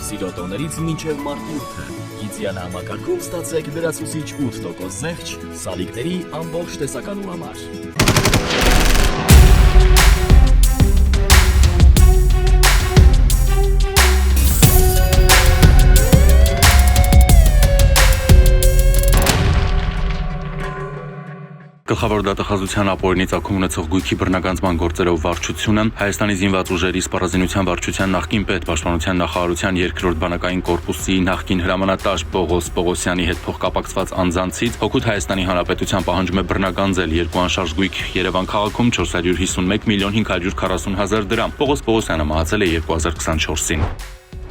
Սիրոտոներից մինչև մարտի 8-ը։ Գիծյանը համակարգում ստացեք լրացուցիչ 8% զեղչ սալիկների ամբողջ տեսականու համար։ Գլխավոր դատախազության ապօրինի ծագում ունեցող գույքի բռնագանձման գործերով վարչությունը Հայաստանի զինված ուժերի սպառազինության վարչության նախկին պետ պաշտպանության նախարարության երկրորդ բանակային կորպուսի նախկին հրամանատար Պողոս Պողոսյանի հետ փոխկապակցված անձանցից Հօգուտ Հայաստանի Հանրապետության պահանջում է բռնագանձել երկու անշարժ գույք Երևան քաղաքում 451 միլիոն 540 հազար դրամ։ Պողոս Պողոսյանը մահացել է 2024-ին։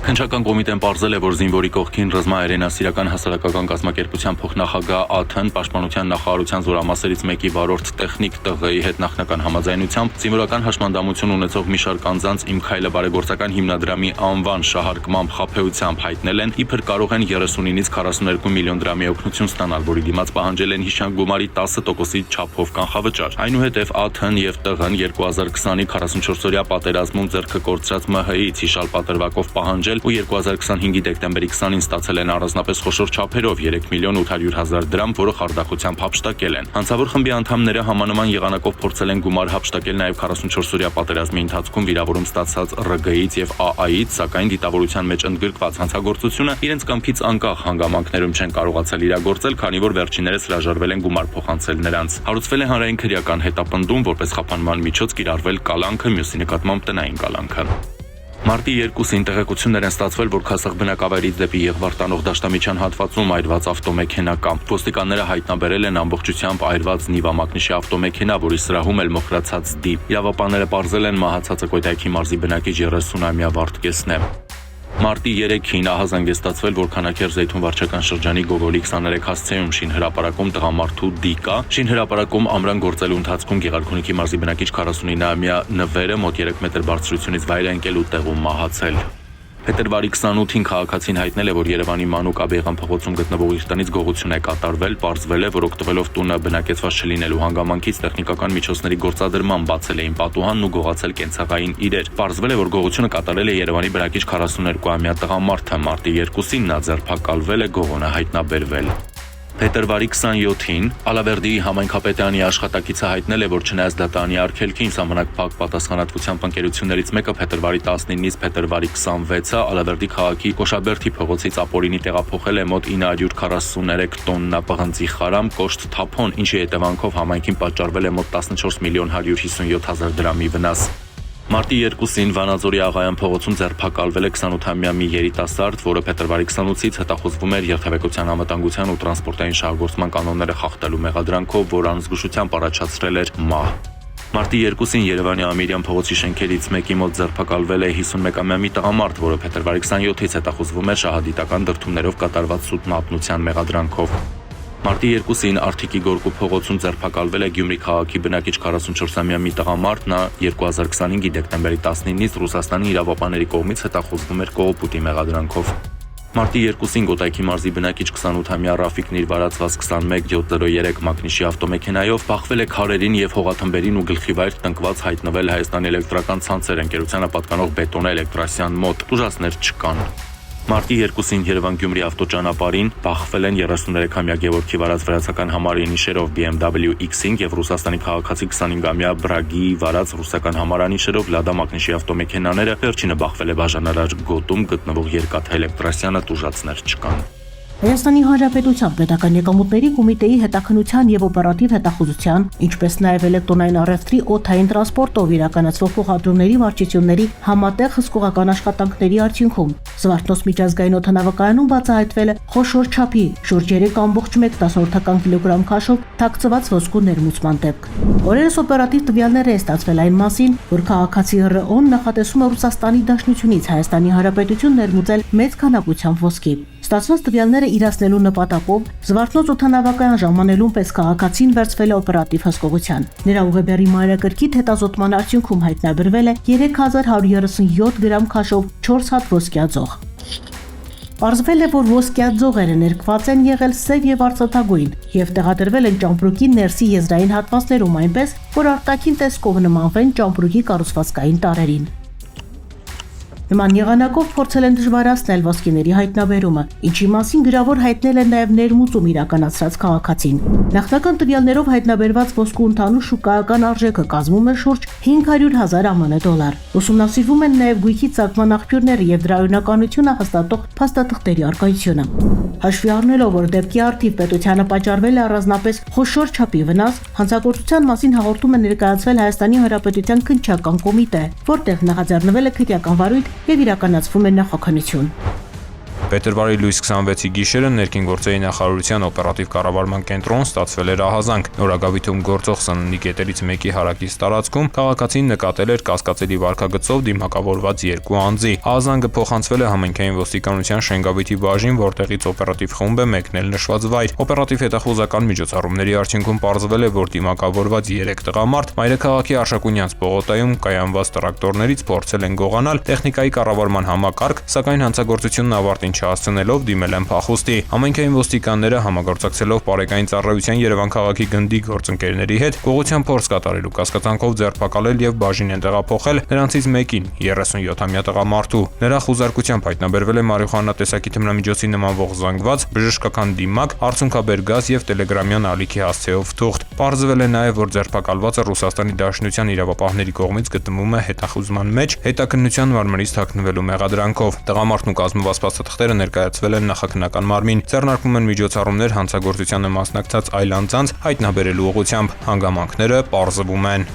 Քննչական կոմիտեն պարզել է, որ զինվորի կողքին ռազմաերենասիրական հասարակական կազմակերպության փոխնախագահ ԱԹ-ն պաշտպանության նախարարության զորամասերից մեկի վարորդ տեխնիկ ՏՂ-ի հետ նախնական համաձայնությամբ զինվորական հաշմանդամություն ունեցող մի շարք անձանց Իմ քայլը բարեգործական հիմնադրամի անվան շահարկմամբ խաբեությամբ հայտնել են, իբր կարող են 39-ից 42 միլիոն դրամի օգնություն ստանալ, որի դիմաց պահանջել են հիշյալ գումարի 10%-ի չափով կանխավճար։ Այնուհետև ԱԹ-ն եւ ՏՂ-ն 2020-ի 44-օրյա պատերազմում ձեռքը կորցրած ՄՀԻ-ից հիշալ պատրվակով պահանջել ու 2025-ի դեկտեմբերի 20-ին ստացել են առանձնապես խոշոր չափերով 3 միլիոն 800 հազար դրամ, որը խարդախությամբ հափշտակել են։ Հանցավոր խմբի անդամները համանման եղանակով փորձել են գումար հափշտակել նաև 44-օրյա պատերազմի ընթացքում վիրավորում ստացած ՌԳ-ից եւ ԱԱ-ից, սակայն դիտավորության մեջ ընդգրկված հանցագործությունը իրենց կամքից անկախ հանգամանքներում չեն կարողացել իրագործել, քանի որ վերջիններս հրաժարվել են գումար փոխանցել նրանց։ Հարուցվել է հանրային քրեական հետապնդում, որպես խափանման միջոց կիրառվել կալանքը, մյուսի նկատմամբ տնային կալանքը։ Մարտի 2-ին տեղեկություններ են ստացվել, որ Քասախ բնակավայրից դեպի Եղվարդ տանող դաշտամիջյան հատվածում այրված ավտոմեքենա կա։ Ոստիկանները հայտնաբերել են ամբողջությամբ այրված Նիվա մակնիշի ավտոմեքենա, որի սրահում էլ մոխրացած դի։ Իրավապահները պարզել են մահացածը Կոյտայքի մարզի բնակիչ 30-ամյա Վարդգեսն է։ Մարտի 3-ին ահազանգ է ստացվել, որ Քանաքեր Զեյթուն վարչական շրջանի Գոգոլի 23 հասցեում շինհրապարակում տղամարդու դի կա։ Շինհրապարակում ամռան գործելու ընթացքում Գեղարքունիքի մարզի բնակիչ 49-ամյա Նվերը մոտ 3 մետր բարձրությունից վայր է ընկել ու տեղում մահացել։ Փետրվարի 28-ին քաղաքացին հայտնել է, որ Երևանի Մանուկ Աբեղյան փողոցում գտնվող իր տնից գողություն է կատարվել, պարզվել է, որ օգտվելով տունը բնակեցված չլինելու հանգամանքից տեխնիկական միջոցների գործադրման բացել էին պատուհանն ու գողացել կենցաղային իրեր։ Պարզվել է, որ գողությունը կատարել է Երևանի բնակիչ 42-ամյա տղամարդը։ Մարտի 2-ին նա ձերբակալվել է, գողոնը հայտնաբերվել։ Փետրվարի 27-ին Ալավերդիի համայնքապետարանի աշխատակիցը հայտնել է, որ չնայած դատարանի արգելքին ժամանակ փակ պատասխանատվությամբ ընկերություններից մեկը փետրվարի 19-ից փետրվարի 26-ը Ալավերդի քաղաքի Կոշաբերդի փողոցից ապօրինի տեղափոխել է մոտ 943 տոննա պղնձի խարամ կոշտ թափոն, ինչի հետևանքով համայնքին պատճառվել է մոտ 14 միլիոն 157 հազար դրամի վնաս։ Մարտի 2-ին Վանաձորի Աղայան փողոցում ձերբակալվել է 28-ամյա մի երիտասարդ, որը փետրվարի 28-ից հետախուզվում էր երթևեկության անվտանգության ու տրանսպորտային շահագործման կանոնները խախտելու մեղադրանքով, որ անզգուշությամբ առաջացրել էր մահ։ Մարտի 2-ին Երևանի Ամիրյան փողոցի շենքերից մեկի մոտ ձերբակալվել է 51-ամյա մի տղամարդ, որը փետրվարի 27-ից հետախուզվում էր շահադիտական դրդումներով կատարված սուտ մատնության մեղադրանքով։ Մարտի 2-ին Արթիկի Գորկու փողոցում ձերբակալվել է Գյումրի քաղաքի բնակիչ 44-ամյա մի տղամարդ, նա 2025-ի դեկտեմբերի 19-ից Ռուսաստանի իրավապահների կողմից հետախուզվում էր կողոպուտի մեղադրանքով։ Մարտի 2-ին Կոտայքի մարզի բնակիչ 28-ամյա Ռաֆիկն իր վարածված 21703 մակնիշի ավտոմեքենայով փախվել է քարերին եւ հողաթմբերին ու գլխիվայր տնկված հայտնվել Հայաստանի էլեկտրական ցանցեր ընկերությանը պատկանող Բետոնե Էլեկտրասյան մոտ։ Տուժածներ չկան։ Մարտի 2-ին Երևան-Գյումրի ավտոճանապարհին փախվել են 33-ամյա Գևորգի վարած վրացական համարի նիշերով BMW X5 եւ Ռուսաստանի քաղաքացի 25-ամյա Բրագի վարած ռուսական համարանիշերով Լադա մակնիշի ավտոմեքենաները, վերջինը բախվել է բաժանարար գոտում գտնվող Երկաթ Էլեկտրասյանը, տուժածներ չկան։ Հայաստանի Հանրապետության պետական եկամուտների կոմիտեի հետաքննության եւ օպերատիվ հետախուզության, ինչպես նաեւ էլեկտրոնային առևտրի օդային տրանսպորտով իրականացվող փոխադրումների վարչությունների համատեղ հսկողական աշխատանքների արդյունքում Զվարթնոց միջազգային օդանավակայանում բացահայտվել է խոշոր չափի շուրջ 3.1 կիլոգրամ քաշով թաքցված ոսկու ներմուծման դեպք։ Օրերս օպերատիվ տվյալներ է ստացվել այն մասին, որ քաղաքացի ՌՕ-ն նախատեսում է Ռուսաստանի Դաշնությունից Հայաստանի Հանրապետություն ներմուծել մեծ քանակությամբ ոսկի։ Ստացված տվյալները իրացնելու նպատակով Զվարթնոց օդանավակայան ժամանելուն պես քաղաքացին վերցվել է օպերատիվ հսկողության։ Նրա ուղեբեռի մայրակրկիտ հետազոտման արդյունքում հայտնաբերվել է 3137 գրամ քաշով 4 հատ ոսկյա ձող։ Պարզվել է, որ ոսկյա ձողերը ներկված են եղել սև եւ արծաթագույն եւ տեղադրվել են ճամպրուկի ներսի եզրային հատվածներում այնպես, որ արտաքին տեսքով նմանվեն ճամպրուկի կառուցվածքային տարրերին։ Նման եղանակով փորձել են դժվարացնել ոսկիների հայտնաբերումը, ինչի մասին գրավոր հայտնել են նաև ներմուծում իրականացրած քաղաքացին։ Նախնական տվյալներով հայտնաբերված ոսկու ընդհանուր շուկայական արժեքը կազմում է շուրջ 500,000 ԱՄՆ դոլար։ Ուսումնասիրվում են նաև գույքի ծագման աղբյուրները եւ դրա օրինականությունը հաստատող փաստաթղթերի առկայությունը։ Հաշվի առնելով, որ դեպքի առթիվ պետությանը պատճառվել է առանձնապես խոշոր չափի վնաս, հանցագործության մասին հաղորդում է ներկայացվել Հայաստանի Հանրապետության քննչական կոմիտե, որտեղ նախաձեռնվել է քրեական վարույթ եւ իրականացվում է նախաքննություն։ Փետրվարի լույս 26-ի գիշերը ներքին գործերի նախարարության օպերատիվ կառավարման կենտրոն ստացվել էր ահազանգ։ Նորագավիթում գործող սննդի կետերից մեկի հարակից տարածքում քաղաքացին նկատել էր կասկածելի վարքագծով դիմակավորված երկու անձի։ Ահազանգը փոխանցվել է համայնքային ոստիկանության Շենգավիթի բաժին, որտեղից օպերատիվ խումբ է մեկնել նշված վայր։ Օպերատիվ հետախուզական միջոցառումների արդյունքում պարզվել է, որ դիմակավորված 3 տղամարդ մայրաքաղաքի Արշակունյանց պողոտայում կայանված տրակտորներից փորձել են գողանալ տեխնիկայի կառավարման համակարգ, սակայն հանցագործությունն ավարտին չհասցնելով դիմել են փախուստի։ Համայնքային ոստիկանները համագործակցելով Պարեկային ծառայության Երևան քաղաքի գնդի գործընկերների հետ գողության փորձ կատարելու կասկածանքով ձերբակալել եւ բաժին են տեղափոխել նրանցից մեկին 37-ամյա տղամարդու։ Նրա խուզարկությամբ հայտնաբերվել է մարիխուանա տեսակի թմրամիջոցի նմանվող զանգված, բժշկական դիմակ, արցունքաբեր գազ եւ տելեգրամյան ալիքի հասցեով թուղթ։ Պարզվել է նաեւ, որ ձերբակալվածը Ռուսաստանի Դաշնության իրավապահների կողմից գտնվում է հետախուզման մեջ հետաքննության մարմնից թաքնվելու մեղադրանքով։ Տղամարդն ու կազմված փաստաթղթերը ներկայացվել են նախաքննական մարմին։ Ձեռնարկվում են միջոցառումներ հանցագործությանը մասնակցած այլ անձանց հայտնաբերելու ուղղությամբ։ Հանգամանքները պարզվում են։